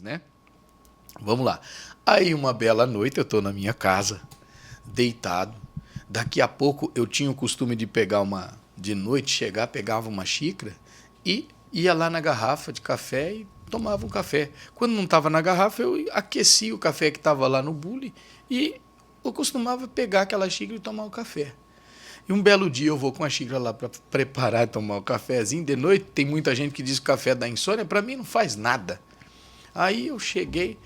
né? Vamos lá. Aí uma bela noite eu tô na minha casa, deitado. Daqui a pouco eu tinha o costume de de noite, chegar, pegava uma xícara e ia lá na garrafa de café e tomava um café. Quando não estava na garrafa, eu aquecia o café que estava lá no bule e eu costumava pegar aquela xícara e tomar o café. E um belo dia eu vou com a xícara lá para preparar e tomar o cafezinho. De noite, tem muita gente que diz que o café dá insônia. Para mim não faz nada. Aí eu cheguei,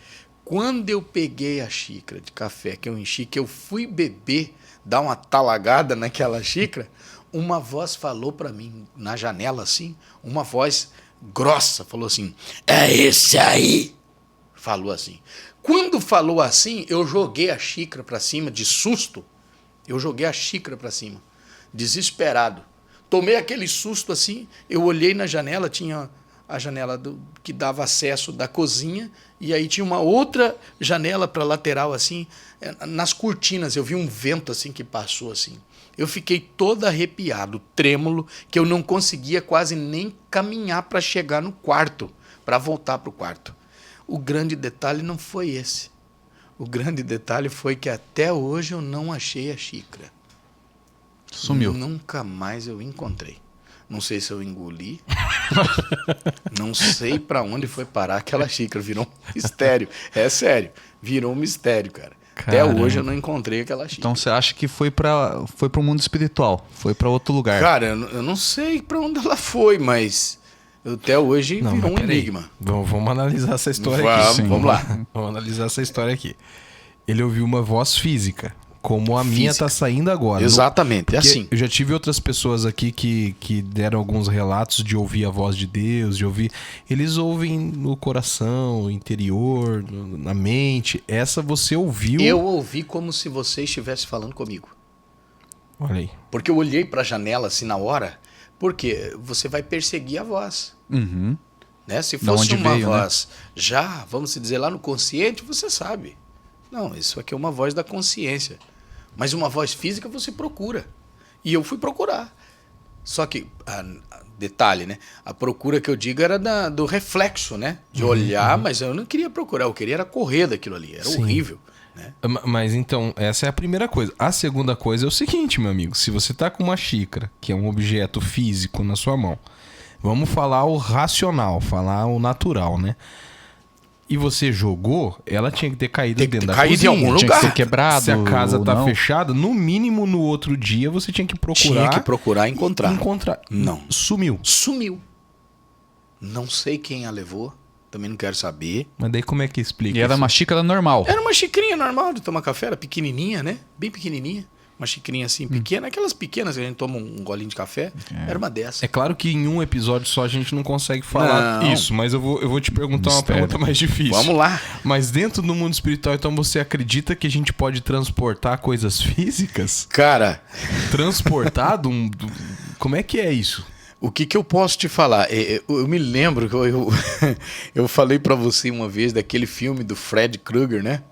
quando eu peguei a xícara de café que eu enchi, que eu fui beber, dar uma talagada naquela xícara, uma voz falou para mim, na janela assim, uma voz grossa, falou assim, é esse aí? Falou assim. Quando falou assim, eu joguei a xícara para cima, de susto, eu joguei a xícara para cima, desesperado. Tomei aquele susto assim, eu olhei na janela, tinha a janela que dava acesso da cozinha, e aí tinha uma outra janela para lateral assim, nas cortinas, eu vi um vento assim que passou assim. Eu fiquei todo arrepiado, trêmulo, que eu não conseguia quase nem caminhar para chegar no quarto, para voltar para o quarto. O grande detalhe não foi esse. O grande detalhe foi que até hoje eu não achei a xícara. Sumiu. Nunca mais eu encontrei. Não sei se eu engoli. Não sei para onde foi parar aquela xícara. Virou um mistério. É sério. Virou um mistério, cara. Caramba. Até hoje eu não encontrei aquela xícara. Então você acha que foi para o mundo espiritual? Foi para outro lugar? Cara, eu não sei para onde ela foi, mas até hoje virou um enigma. Vamos analisar essa história aqui. Vamos lá. Vamos analisar essa história aqui. Ele ouviu uma voz física, como a minha tá saindo agora. Exatamente, é assim. Eu já tive outras pessoas aqui que deram alguns relatos de ouvir a voz de Deus, de ouvir... Eles ouvem no coração, no interior, na mente. Essa você ouviu... Eu ouvi como se você estivesse falando comigo. Olha aí. Porque eu olhei para a janela assim na hora, porque você vai perseguir a voz. Uhum. Né? Se fosse uma veio, voz já, vamos dizer, lá no consciente, você sabe. Não, isso aqui é uma voz da consciência. Mas uma voz física você procura. E eu fui procurar. Só que, detalhe, né? A procura que eu digo era do reflexo, né? De olhar, mas eu não queria procurar, eu queria era correr daquilo ali. Era horrível. Né? Mas então, essa é a primeira coisa. A segunda coisa é o seguinte, meu amigo. Se você tá com uma xícara, que é um objeto físico na sua mão, vamos falar o racional, falar o natural, né? E você jogou, ela tinha que ter caído dentro da cozinha. Em algum lugar. Tinha que ser quebrado. Se a casa tá não. fechada, no mínimo no outro dia você tinha que procurar. Tinha que procurar e encontrar. Não. Sumiu. Sumiu. Não sei quem a levou. Também não quero saber. Mas daí como é que explica E era isso? uma xícara normal. Era uma xicrinha normal de tomar café, era pequenininha, né? Bem pequenininha. Uma xicrinha assim pequena, aquelas pequenas que a gente toma um golinho de café. Era uma dessa. É claro que em um episódio só a gente não consegue falar Não. isso, mas eu vou te perguntar uma Mistério. pergunta mais difícil. Vamos lá. Mas dentro do mundo espiritual, então você acredita que a gente pode transportar coisas físicas? Cara, Transportar? Como é que é isso? o que eu posso te falar? Eu me lembro que eu falei pra você uma vez daquele filme do Fred Krueger, né?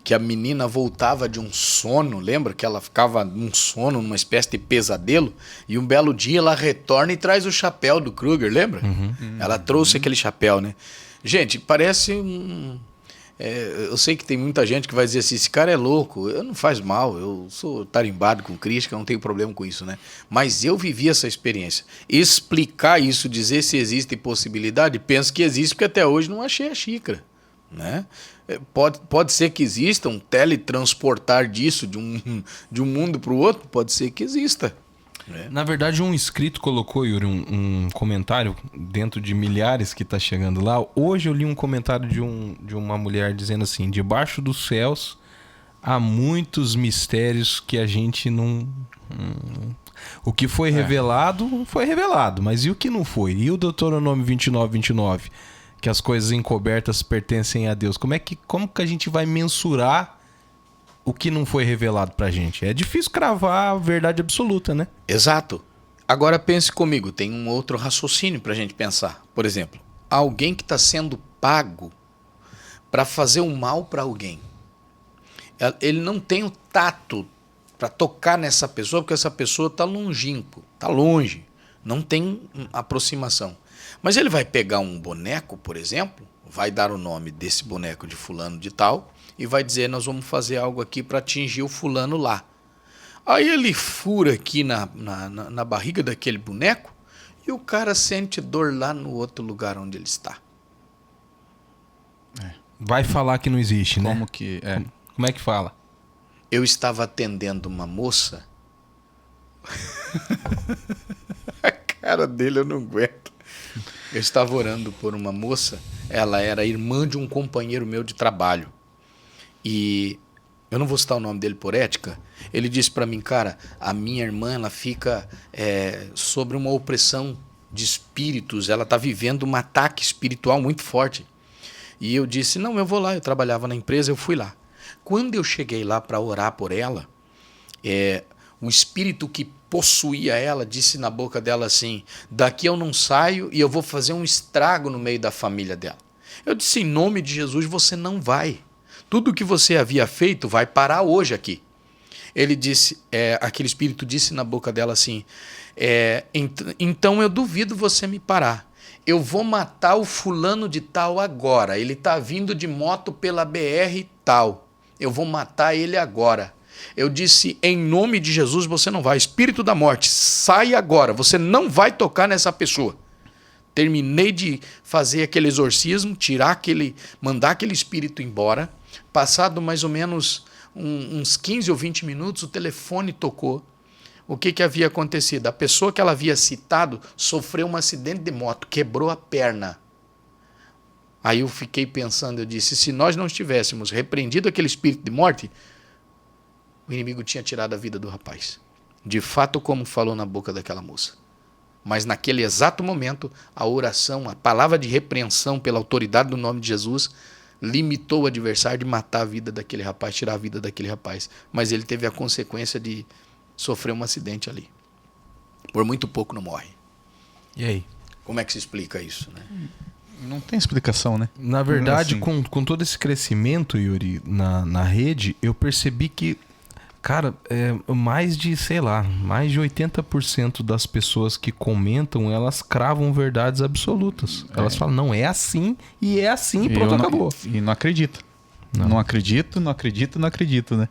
Que a menina voltava de um sono, lembra? Que ela ficava num sono, numa espécie de pesadelo, e um belo dia ela retorna e traz o chapéu do Krueger, lembra? Ela trouxe aquele chapéu, né? Gente, parece eu sei que tem muita gente que vai dizer assim, esse cara é louco, não faz mal, eu sou tarimbado com crítica, não tenho problema com isso, né? Mas eu vivi essa experiência. Explicar isso, dizer se existe possibilidade, penso que existe, porque até hoje não achei a xícara, né? Pode ser que exista um teletransportar disso de um mundo para o outro, pode ser que exista. Na verdade, um inscrito colocou, Yuri, um comentário dentro de milhares que tá chegando lá. Hoje eu li um comentário de uma mulher dizendo assim, debaixo dos céus há muitos mistérios que a gente não... O que foi revelado, foi revelado, mas e o que não foi? E o Deuteronômio 29:29? Que as coisas encobertas pertencem a Deus. Como que a gente vai mensurar o que não foi revelado pra gente? É difícil cravar a verdade absoluta, né? Exato. Agora pense comigo, tem um outro raciocínio pra gente pensar. Por exemplo, alguém que está sendo pago para fazer um mal para alguém. Ele não tem o tato para tocar nessa pessoa, porque essa pessoa está longínquo, está longe, não tem aproximação. Mas ele vai pegar um boneco, por exemplo, vai dar o nome desse boneco de fulano de tal e vai dizer, nós vamos fazer algo aqui para atingir o fulano lá. Aí ele fura aqui na barriga daquele boneco e o cara sente dor lá no outro lugar onde ele está. Vai falar que não existe, né? Como que... Como é que fala? Eu estava atendendo uma moça. A cara dele eu não aguento. Eu estava orando por uma moça. Ela era irmã de um companheiro meu de trabalho. E eu não vou citar o nome dele por ética. Ele disse para mim, cara, a minha irmã ela fica sobre uma opressão de espíritos. Ela está vivendo um ataque espiritual muito forte. E eu disse, não, eu vou lá. Eu trabalhava na empresa, eu fui lá. Quando eu cheguei lá para orar por ela, o espírito que possuía ela disse na boca dela assim, daqui eu não saio e eu vou fazer um estrago no meio da família dela. Eu disse, em nome de Jesus, você não vai. Tudo que você havia feito vai parar hoje aqui. Ele disse, aquele espírito disse na boca dela assim, então eu duvido você me parar. Eu vou matar o fulano de tal agora. Ele está vindo de moto pela BR tal. Eu vou matar ele agora. Eu disse, em nome de Jesus, você não vai. Espírito da morte, sai agora. Você não vai tocar nessa pessoa. Terminei de fazer aquele exorcismo, mandar aquele espírito embora. Passado mais ou menos uns 15 ou 20 minutos, o telefone tocou. O que havia acontecido? A pessoa que ela havia citado sofreu um acidente de moto, quebrou a perna. Aí eu fiquei pensando, eu disse, se nós não tivéssemos repreendido aquele espírito de morte, o inimigo tinha tirado a vida do rapaz. De fato, como falou na boca daquela moça. Mas naquele exato momento, a oração, a palavra de repreensão pela autoridade do nome de Jesus, limitou o adversário de matar a vida daquele rapaz, tirar a vida daquele rapaz. Mas ele teve a consequência de sofrer um acidente ali. Por muito pouco não morre. E aí? Como é que se explica isso, né? Não tem explicação, né? Na verdade, Assim. com todo esse crescimento, Yuri, na rede, eu percebi que, cara, mais de 80% das pessoas que comentam, elas cravam verdades absolutas. Elas falam, não, é assim e é assim e pronto, acabou. E não acredita. Não acredito, né?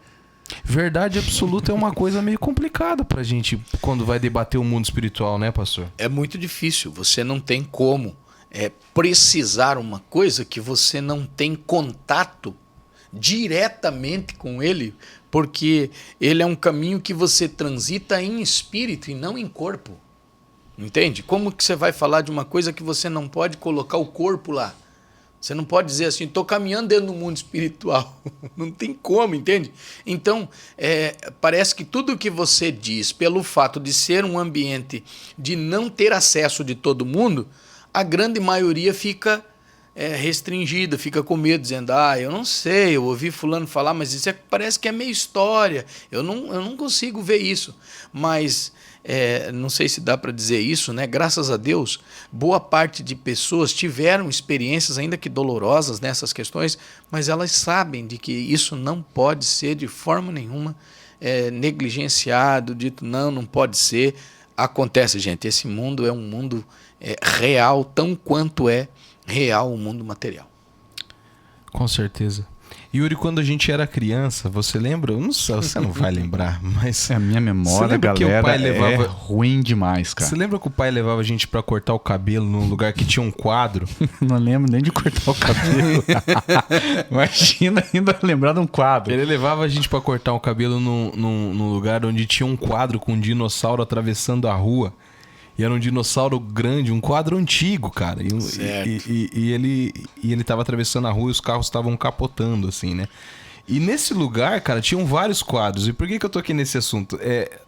Verdade absoluta é uma coisa meio complicada pra gente quando vai debater o mundo espiritual, né, pastor? É muito difícil. Você não tem como precisar uma coisa que você não tem contato diretamente com ele, porque ele é um caminho que você transita em espírito e não em corpo. Entende? Como que você vai falar de uma coisa que você não pode colocar o corpo lá? Você não pode dizer assim, estou caminhando dentro do mundo espiritual. Não tem como, entende? Então, parece que tudo que você diz, pelo fato de ser um ambiente de não ter acesso de todo mundo, a grande maioria fica restringida, fica com medo, dizendo, eu não sei, eu ouvi fulano falar, mas isso parece que é meio história, eu não consigo ver isso. Mas... não sei se dá para dizer isso, né? Graças a Deus, boa parte de pessoas tiveram experiências, ainda que dolorosas, nessas questões, mas elas sabem de que isso não pode ser de forma nenhuma negligenciado, dito não pode ser. Acontece, gente, esse mundo é um mundo real, tão quanto é real o mundo material. Com certeza. Yuri, quando a gente era criança, você lembra? Eu não sei, você não vai lembrar, mas... A minha memória, galera, é ruim demais, cara. Você lembra que o pai levava a gente pra cortar o cabelo num lugar que tinha um quadro? Não lembro nem de cortar o cabelo. Imagina ainda lembrar de um quadro. Ele levava a gente pra cortar o cabelo num lugar onde tinha um quadro com um dinossauro atravessando a rua. E era um dinossauro grande, um quadro antigo, cara. E ele tava atravessando a rua e os carros estavam capotando, assim, né? E nesse lugar, cara, tinham vários quadros. E por que eu tô aqui nesse assunto?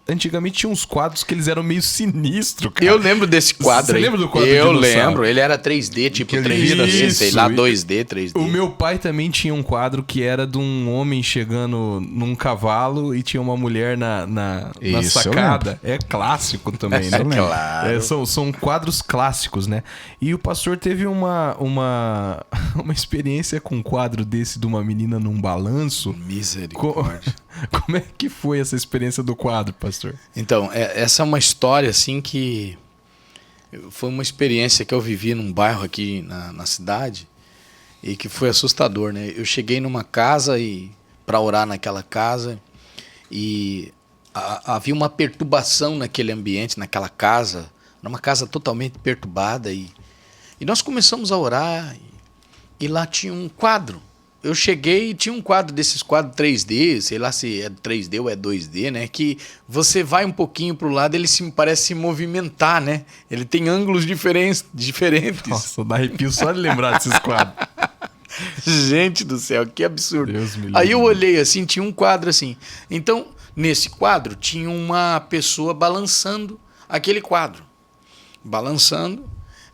Antigamente tinha uns quadros que eles eram meio sinistros, cara. Eu lembro desse quadro. Você lembra do quadro Eu do dinossauro? lembro. Ele era 3D, tipo Que ele 3D, vira assim, sei lá, 2D, 3D. O meu pai também tinha um quadro que era de um homem chegando num cavalo e tinha uma mulher na Isso, sacada. É clássico também, né? Claro. São quadros clássicos, né? E o pastor teve uma experiência com um quadro desse de uma menina num balanço. Misericórdia. Como é que foi essa experiência do quadro, pastor? Então, essa é uma história assim que Foi uma experiência que eu vivi num bairro aqui na cidade e que foi assustador, né? Eu cheguei numa casa e para orar naquela casa e havia uma perturbação naquele ambiente, naquela casa, numa casa totalmente perturbada e nós começamos a orar e lá tinha um quadro. Eu cheguei e tinha um quadro desses quadros 3D, sei lá se é 3D ou é 2D, né? Que você vai um pouquinho pro lado, ele parece se movimentar, né? Ele tem ângulos diferentes. Nossa, dá arrepio só de lembrar desses quadros. Gente do céu, que absurdo. Deus me livre. Aí eu olhei assim, tinha um quadro assim. Então, nesse quadro, tinha uma pessoa balançando aquele quadro. Balançando.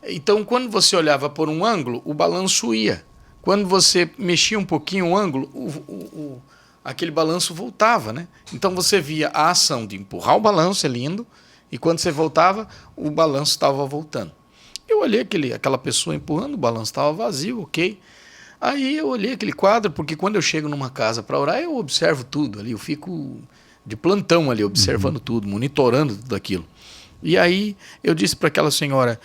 Então, quando você olhava por um ângulo, o balanço ia. Quando você mexia um pouquinho o ângulo, aquele balanço voltava, né? Então você via a ação de empurrar o balanço, ele indo, e quando você voltava, o balanço estava voltando. Eu olhei aquela pessoa empurrando, o balanço estava vazio, ok. Aí eu olhei aquele quadro, porque quando eu chego numa casa para orar, eu observo tudo ali, eu fico de plantão ali, observando tudo, monitorando tudo aquilo. E aí eu disse para aquela senhora,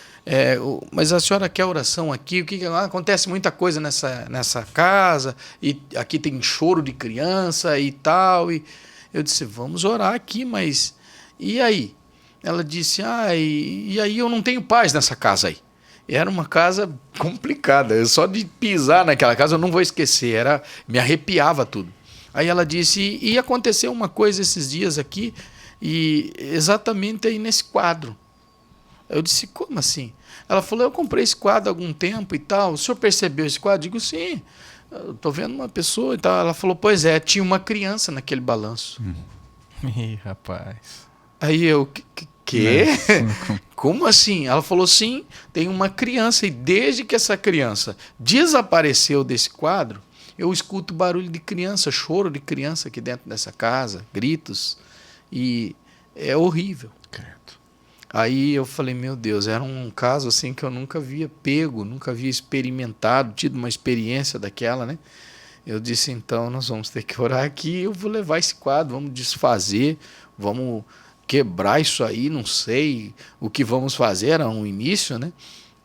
mas a senhora quer oração aqui? O que acontece muita coisa nessa casa, e aqui tem choro de criança e tal. E eu disse, vamos orar aqui, mas e aí? Ela disse, e aí eu não tenho paz nessa casa aí. Era uma casa complicada, só de pisar naquela casa eu não vou esquecer, me arrepiava tudo. Aí ela disse, e aconteceu uma coisa esses dias aqui, e exatamente aí nesse quadro. Eu disse, como assim? Ela falou, eu comprei esse quadro há algum tempo e tal. O senhor percebeu esse quadro? Eu digo, sim, eu estou vendo uma pessoa e tal. Ela falou, pois é, tinha uma criança naquele balanço. Ih, rapaz. Aí eu, quê? Como assim? Ela falou, sim, tem uma criança. E desde que essa criança desapareceu desse quadro, eu escuto barulho de criança, choro de criança aqui dentro dessa casa, gritos. E é horrível. Aí eu falei, meu Deus, era um caso assim que eu nunca havia pego, nunca havia experimentado, tido uma experiência daquela, né? Eu disse, então nós vamos ter que orar aqui, eu vou levar esse quadro, vamos desfazer, vamos quebrar isso aí, não sei o que vamos fazer, era um início, né?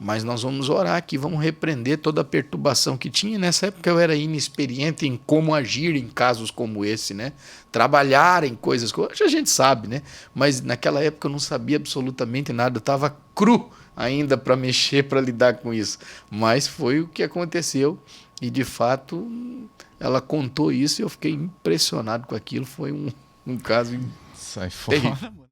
Mas nós vamos orar aqui, vamos repreender toda a perturbação que tinha. Nessa época eu era inexperiente em como agir em casos como esse, né? Trabalhar em coisas que hoje a gente sabe, né? Mas naquela época eu não sabia absolutamente nada, eu estava cru ainda para mexer, para lidar com isso. Mas foi o que aconteceu e, de fato, ela contou isso e eu fiquei impressionado com aquilo. Foi um caso Sai terrível. fora.